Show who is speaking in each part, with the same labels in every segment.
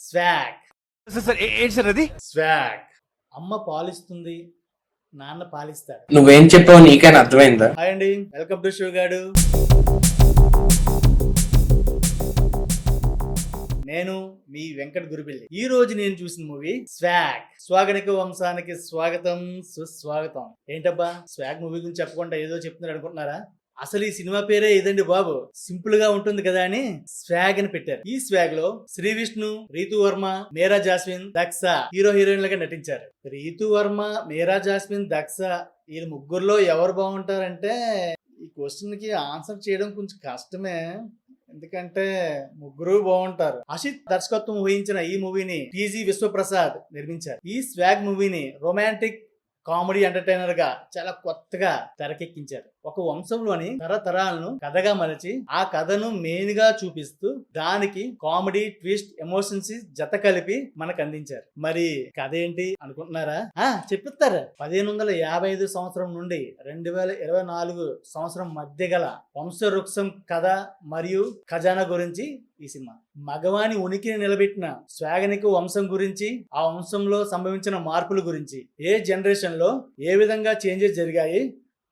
Speaker 1: Swag.
Speaker 2: Sir ఏంటి sir అది?
Speaker 1: Swag. అమ్మ పాలిస్తుంది, నాన్న పాలిస్తాడు.
Speaker 3: నువ్వేం చెప్పావు నీకైనా అర్థమైందా?
Speaker 1: హాయ్ అండి, వెల్కమ్ టు షోగాడు. నేను మీ వెంకట గురుపిల్లి. ఈ రోజు నేను చూసిన మూవీ స్వాగ్. స్వాగనిక వంశానికి స్వాగతం, సుస్వాగతం. ఏంటబ్బా స్వాగ్ మూవీ గురించి చెప్పకుండా ఏదో చెప్తున్నారు అనుకుంటున్నారా? అసలు ఈ సినిమా పేరే ఇదండి బాబు. సింపుల్ గా ఉంటుంది కదా అని స్వాగ్ అని పెట్టారు. ఈ స్వాగ్ లో శ్రీ విష్ణు, రీతు వర్మ, మేరా జాస్మిన్, దక్ష హీరో హీరోయిన్లుగా నటించారు. రీతు వర్మ, మేరా జాస్మిన్, దక్ష వీళ్ళ ముగ్గురులో ఎవరు బాగుంటారంటే ఈ క్వశ్చన్ కి ఆన్సర్ చేయడం కొంచెం కష్టమే. ఎందుకంటే ముగ్గురు బాగుంటారు. అసిత్ దర్శకత్వం వహించిన ఈ మూవీని టీజీ విశ్వప్రసాద్ నిర్మించారు. ఈ స్వాగ్ మూవీని రొమాంటిక్ కామెడీ ఎంటర్టైనర్ గా చాలా కొత్తగా తెరకెక్కించారు. ఒక వంశంలోని తరతరాలను కథగా మలచి ఆ కథను మెయిన్ గా చూపిస్తూ దానికి కామెడీ, ట్విస్ట్, ఎమోషన్స్ జత కలిపి మనకు అందించారు. మరి కథ ఏంటి అనుకుంటున్నారా? చెప్పిస్తారు. 1555 సంవత్సరం నుండి 2024 సంవత్సరం మధ్య గల వంశవృక్షం కథ మరియు ఖజానా గురించి ఈ సినిమా. మగవాని ఉనికిని నిలబెట్టిన స్వాగనిక వంశం గురించి, ఆ వంశంలో సంభవించిన మార్పుల గురించి, ఏ జనరేషన్ లో ఏ విధంగా చేంజెస్ జరిగాయి,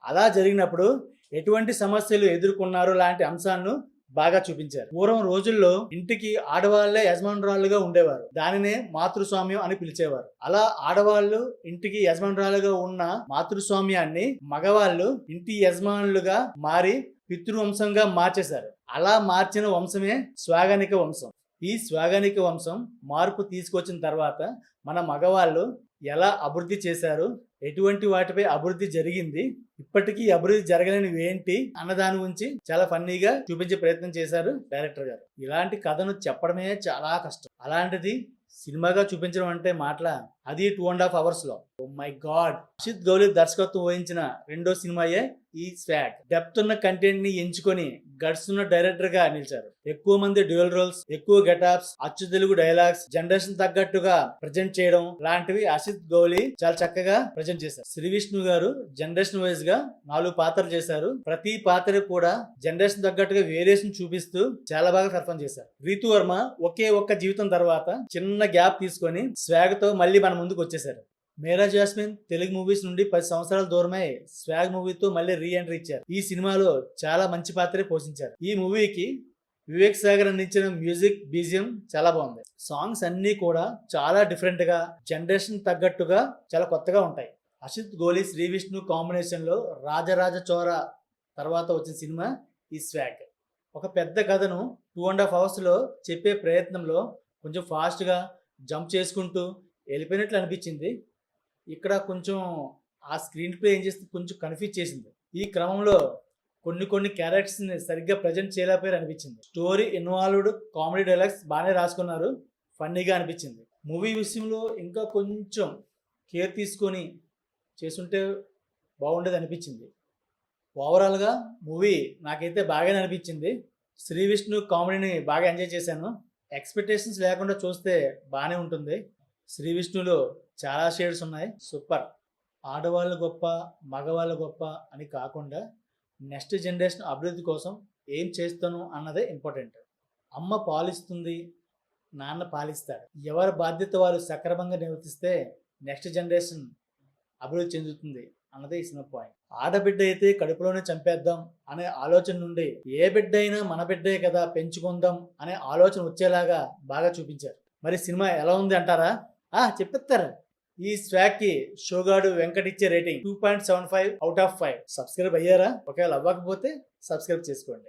Speaker 1: అలా జరిగినప్పుడు ఎటువంటి సమస్యలు ఎదుర్కొన్నారు లాంటి అంశాలను బాగా చూపించారు. పూర్వం రోజుల్లో ఇంటికి ఆడవాళ్లే యజమానురాలుగా ఉండేవారు. దానినే మాతృస్వామ్యం అని పిలిచేవారు. అలా ఆడవాళ్లు ఇంటికి యజమానురాలుగా ఉన్న మాతృస్వామ్యాన్ని మగవాళ్ళు ఇంటి యజమానులుగా మారి పితృవంశంగా మార్చేశారు. అలా మార్చిన వంశమే స్వాగనిక వంశం. ఈ స్వాగనిక వంశం మార్పు తీసుకొచ్చిన తర్వాత మన మగవాళ్ళు ఎలా అభివృద్ధి చేశారు, ఎటువంటి వాటిపై అభివృద్ధి జరిగింది, ఇప్పటికీ అభివృద్ధి జరగలేనివి ఏంటి అన్న దాని గురించి చాలా ఫన్నీగా చూపించే ప్రయత్నం చేశారు డైరెక్టర్ గారు. ఇలాంటి కథను చెప్పడమే చాలా కష్టం. అలాంటిది సినిమాగా చూపించడం అంటే మాటల, అది 2.5 hours లో. Oh my god. Asit Gauli దర్శకత్వం వహించిన రెండో సినిమాయే ఈ స్వాగ్. డెప్త్ ఉన్న కంటెంట్ ని ఎంచుకొని గట్స్ ఉన్న డైరెక్టర్ గా నిలిచారు. ఎక్కువ మంది డ్యూయల్ రోల్స్, ఎక్కువ గెటప్స్, అచ్చు తెలుగు డైలాగ్స్, జనరేషన్ తగ్గట్టుగా ప్రజెంట్ చేయడం లాంటివి అసిత్ గౌలి చాలా చక్కగా ప్రజెంట్ చేశారు. శ్రీ విష్ణు గారు జనరేషన్ వైజ్ గా 4 పాత్రలు చేశారు. ప్రతి పాత్ర కూడా జనరేషన్ తగ్గట్టుగా వేరియేషన్ చూపిస్తూ చాలా బాగా పర్ఫార్మ్ చేశారు. రీతు వర్మ ఒకే ఒక్క జీవితం తర్వాత చిన్న గ్యాప్ తీసుకొని స్వాగ్ తో మళ్ళీ మన ముందుకు వచ్చేసారు. మేరా జాస్మిన్ తెలుగు మూవీస్ నుండి 10 సంవత్సరాల దూరమై స్వాగ్ మూవీతో మళ్ళీ రీ ఎంట్రీ ఇచ్చారు. ఈ సినిమాలో చాలా మంచి పాత్రే పోషించారు. ఈ మూవీకి వివేక్ సాగర్ అందించిన మ్యూజిక్, బీజియం చాలా బాగుంది. సాంగ్స్ అన్ని కూడా చాలా డిఫరెంట్ గా, జనరేషన్ తగ్గట్టుగా చాలా కొత్తగా ఉంటాయి. అసిత్ గౌలి, శ్రీ విష్ణు కాంబినేషన్ లో రాజరాజ చోర తర్వాత వచ్చిన సినిమా ఈ స్వాగ్. ఒక పెద్ద కథను 2.5 hours లో చెప్పే ప్రయత్నంలో కొంచెం ఫాస్ట్ గా జంప్ చేసుకుంటూ వెళ్ళిపోయినట్లు అనిపించింది. ఇక్కడ కొంచెం ఆ స్క్రీన్ ప్లే ఏం చేస్తే కొంచెం కన్ఫ్యూజ్ చేసింది. ఈ క్రమంలో కొన్ని క్యారెక్టర్స్ ని సరిగ్గా ప్రజెంట్ చేయలేకపోయారు అనిపించింది. స్టోరీ ఇన్వాల్వ్డ్, కామెడీ డైలాగ్స్ బాగానే రాసుకున్నారు, ఫన్నీగా అనిపించింది. మూవీ విషయంలో ఇంకా కొంచెం కేర్ తీసుకొని చేసుంటే బాగుండేది అనిపించింది. ఓవరాల్గా మూవీ నాకైతే బాగానే అనిపించింది. శ్రీ విష్ణు కామెడీని బాగా ఎంజాయ్ చేశాను. ఎక్స్పెక్టేషన్స్ లేకుండా చూస్తే బాగానే ఉంటుంది. శ్రీ విష్ణులో చాలా షేడ్స్ ఉన్నాయి. సూపర్. ఆడవాళ్ళు గొప్ప, మగవాళ్ళు గొప్ప అని కాకుండా నెక్స్ట్ జనరేషన్ అభివృద్ధి కోసం ఏం చేస్తాను అన్నదే ఇంపార్టెంట్. అమ్మ పాలిస్తుంది, నాన్న పాలిస్తాడు. ఎవరి బాధ్యత వారు సక్రమంగా నిర్వర్తిస్తే నెక్స్ట్ జనరేషన్ అభివృద్ధి చెందుతుంది అన్నదే ఈ సినిమా పాయింట్. ఆడబిడ్డ అయితే కడుపులోనే చంపేద్దాం అనే ఆలోచన నుండి ఏ బిడ్డ అయినా మన బిడ్డే కదా పెంచుకుందాం అనే ఆలోచన వచ్చేలాగా బాగా చూపించారు. మరి సినిమా ఎలా ఉంది అంటారా? చెప్పిస్తారు. ఈ స్వాగ్ కి షోగాడు వెంకట్ ఇచ్చే రేటింగ్ 2.75 out of 5. సబ్స్క్రైబ్ అయ్యారా? ఒకవేళ అవ్వకపోతే సబ్స్క్రైబ్ చేసుకోండి.